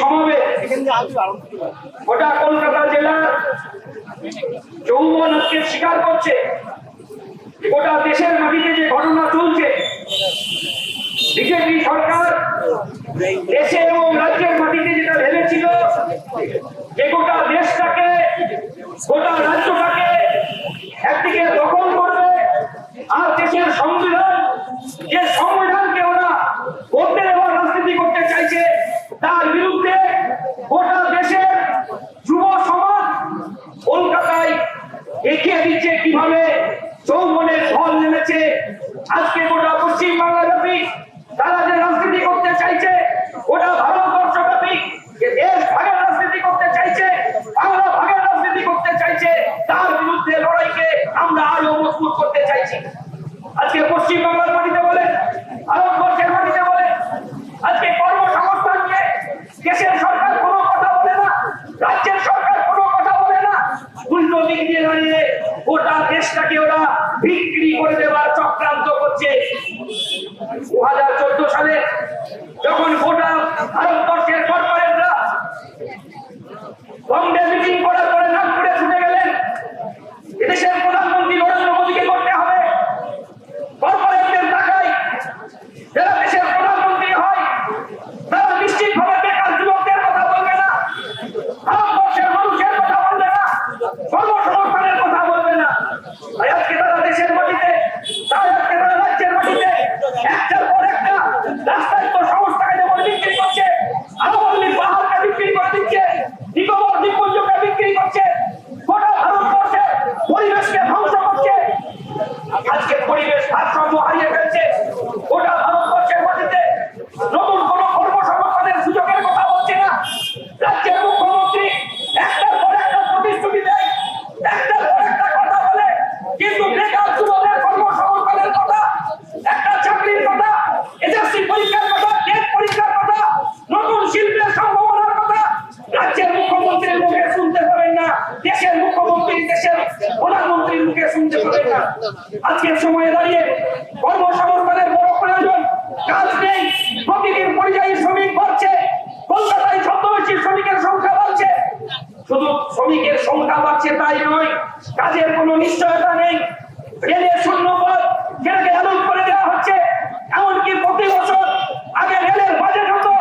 সমাবেশ গোটা কলকাতা জেলার যৌবন আজকে স্বীকার করছে গোটা দেশের মাটিতে যে ঘটনা চলছে, বিজেপি সরকার দেশে এবং রাজ্যের মাটিতে যেটা ভেবেছিল যে গোটা দেশটাকে গোটা রাজ্যটাকে একদিকে দখল করবে, আর দেশের সংবিধান যে সংবিধানকে ওরা করতে দেওয়ার রাজনীতি করতে চাইছে, তার বিরুদ্ধে গোটা দেশের যুব সমাজ কলকাতায় দেখিয়ে দিচ্ছে কিভাবে যৌবনের ঢল নেমেছে। আজকে গোটা পশ্চিম বাংলাব্যাপী তারা যে রাজনীতি করতে চাইছে, গোটা ভারতবর্ষব্যাপী যে দেশ ভাগের রাজনীতি করতে চাইছে, বাংলা ভাগের রাজনীতি করতে চাইছে, তার বিরুদ্ধে লড়াইকে আমরা আরো মজবুত করতে চাইছি। আজকে পশ্চিম বাংলার মাটিতে বলে, ভারতবর্ষের মাটিতে বলে, আজকে কর্মসংস্থান নিয়ে দেশের সরকার কোনো কথা বলে না, রাজ্যের সরকার কোনো কথা বলে না, উল্টো দিক দিয়ে দাঁড়িয়ে গোটা দেশটাকে ওরা বিক্রি করে দেওয়ার চক্রান্ত করছে। 2014 সালে যখন গোটা ভারতবর্ষের কর্পোরেটরা বম্বে মিটিং করার পরে নাগপুরে ছুটে গেলেন, এদেশের প্রধানমন্ত্রী নরেন্দ্র মোদীকে করতে হবে, কর্পোরেটদের টাকায় যারা দেশের প্রধানমন্ত্রী হয় তারা নিশ্চিতভাবে বেকার যুবকদের কথা বলবে না, ভারতবর্ষের মানুষের কথা বলবে না, কর্মসংস্থানের কথা বলবে না। আজকে তারা দেশের মাটিতে, আজকে তারা রাজ্যের মাটিতে একটার পর একটা রাষ্ট্রায়ত্ত সংস্থাকে যেমন বিক্রি করছে, আরবল্লী পাহাড়কে বিক্রি করে দিচ্ছে, নিকোবর দ্বীপপুঞ্জকে বিক্রি করছে, গোটা ভারতবর্ষের পরিবেশকে ধ্বংস করছে। আজকে পরিবেশ ভারসাম্য হারিয়ে ফেলছে। গোটা ভারতবর্ষের মাটিতে নতুন কোন কর্মসংস্থানের সুযোগের কথা বলছে না। রাজ্যের মুখ্যমন্ত্রী একটার পর একটা প্রতিশ্রুতি দেয়, একটার পর একটা কথা বলে, কিন্তু বেকার যুবকদের কর্মসংস্থানের কথা, একটা চাকরির কথা, এসএসসি পরীক্ষার কথা, টেট পরীক্ষার কথা, নতুন শিল্পের সম্ভাবনার কথা রাজ্যের মুখ্যমন্ত্রীর মুখে শুনতে পাবেন না, দেশের মুখ্যমন্ত্রী, দেশের প্রধানমন্ত্রীর মুখে শুনতে পাবেন না। আজকের সময়ে দাঁড়িয়ে কর্মসংস্থানের বড় প্রয়োজন, কাজ নেই, প্রতিদিন পরিযায়ী শ্রমিক বাড়ছে, কলকাতায় ছদ্মবেশী শ্রমিকের সংখ্যা বাড়ছে। শুধু শ্রমিকের সংখ্যা বাড়ছে তাই নয়, কাজের কোনো নিশ্চয়তা নেই, রেলের শূন্যপদ যেটাকে অ্যালাউট করে দেওয়া হচ্ছে, এমনকি প্রতি বছর আগে রেলের বাজেট হতো,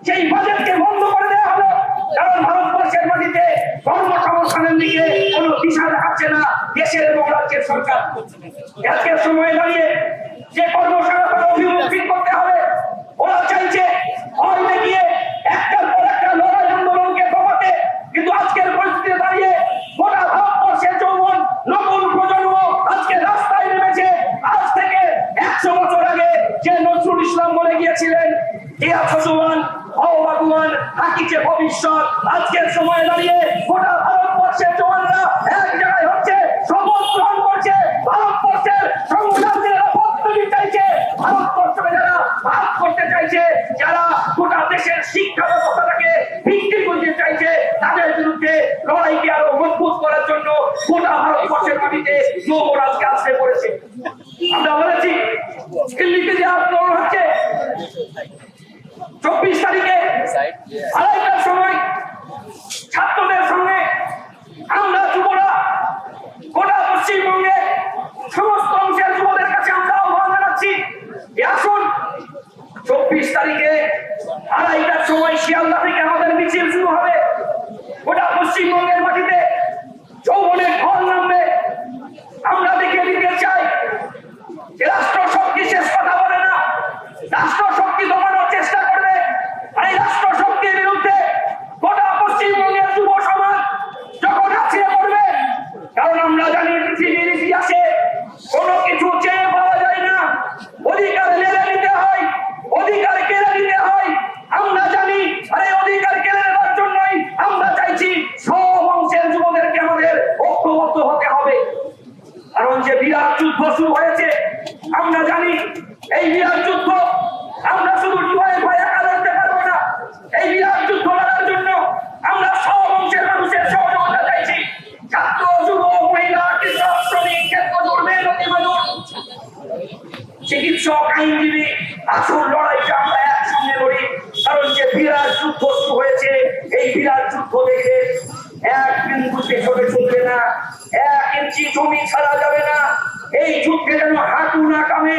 সেই বাজেটকে বন্ধ করে দেওয়া হলো, কারণ ভারতবর্ষের মাটিতে কর্মসংস্থানের দিকে কোনো দিশা দেখাচ্ছে না দেশের এবং রাজ্যের সরকার। আজকের সময়ে দাঁড়িয়ে যে কর্মসংস্থান অভিমুখ ঠিক করতে হবে, ওরা চাইছে হয় দেখিয়ে একটার পর একটা লড়াই আন্দোলনকে কমাতে, কিন্তু আজকের পরিস্থিতিতে দাঁড়িয়ে গোটা ভারতবর্ষের যৌবন নতুন প্রজন্ম আজকে রাস্তায় নেমেছে। আজ থেকে 100 বছর আগে যে নজরুল ইসলাম বলে গিয়েছিলেন, ইয়া ভগবান ও ভগবান হাকিছে ভবিষ্যৎ, আজকের সময়ে দাঁড়িয়ে গোটা ভারতবর্ষের জওয়ানরা এক জায়গায় হচ্ছে, শপথ গ্রহণ করছে, ভারতবর্ষের সংবিধানের পদ্ধতি চাইছে, ভারতবর্ষকে যারা ভাগ করতে চাইছে, যারা গোটা দেশের শিক্ষা ব্যবস্থাটাকে বিক্রি করতে চাইছে, তাদের বিরুদ্ধে লড়াইকে আরো মজবুত করার জন্য গোটা ভারতবর্ষের মাটিতে যুবরাজকে আসতে পড়েছে। আমরা বলেছি দিল্লিতে যে আন্দোলন হচ্ছে, 24 তারিখে 2:30টার সময় ছাত্রদের সঙ্গে আমরা যুবরা গোটা পশ্চিমবঙ্গে সমস্ত অংশের যুবদের কাছে আমরা আহ্বান জানাচ্ছি, আসুন 24 তারিখে 2:30টার সময় শিয়ালদা থেকে আমাদের মিছিল শুরু হবে। গোটা পশ্চিমবঙ্গের মাটিতে যৌবনের ঢল নামবে। আমরা দেখে দিতে চাই যে রাষ্ট্র শক্তি শেষ কথা বলে না, রাষ্ট্র শক্তি দমানোর চেষ্টা করবে। এই রাষ্ট্র শক্তির বিরুদ্ধে গোটা পশ্চিমবঙ্গের যুব সমাজ যখন আছে করবে, কারণ আমরা জানি পৃথিবীর ইতিহাসে কোনো কিছু চেয়ে পাওয়া যায় না, অধিকার মেনে নিতে হয়, অধিকার কেড়ে নিতে হয়। আমরা জানি আর এই অধিকার কেড়ে নেওয়ার জন্যই আমরা চাইছি সব অংশের যুবদেরকে আমাদের ঐক্যবদ্ধ হতে হবে। কারণ যে বিরাট যুদ্ধ শুরু হয়েছে, আমরা জানি এই বিরাট যুদ্ধ আমরা শুধু ডিওয়াইএফআই একা লড়তে পারবো না। এই বিরাট যুদ্ধ লড়ার জন্য আমরা সব অংশের মানুষের সহযোগিতা চাইছি, ছাত্র, যুব, মহিলা, কৃষক, শ্রমিক, ক্ষেত্রমজুর, মেহনতি মজুর, চিকিৎসক, আইনজীবী, আসল লড়াইটা আমরা একসঙ্গে লড়ি। কারণ যে বিরাট যুদ্ধ শুরু হয়েছে, বিরাট যুদ্ধ দেখে এক বিন্দু পেছনে চলবে না, 1 ইঞ্চি জমি ছাড়া যাবে না। এই যুদ্ধে যেন হাঁটু না কামে,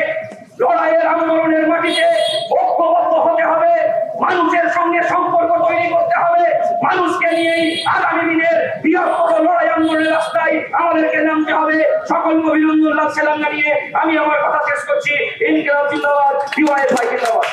লড়াইয়ের আন্দোলনের মাটিতে ঐক্যবদ্ধ হতে হবে, মানুষের সঙ্গে সম্পর্ক তৈরি করতে হবে, মানুষকে নিয়েই আগামী দিনের বৃহত্তর লড়াই আন্দোলনের রাস্তায় আমাদেরকে নামতে হবে। সকলকে অভিনন্দন সালাম জানিয়ে আমি আমার কথা শেষ করছি। ইনকিলাব জিন্দাবাদ, ডিওয়াইএফআই জিন্দাবাদ।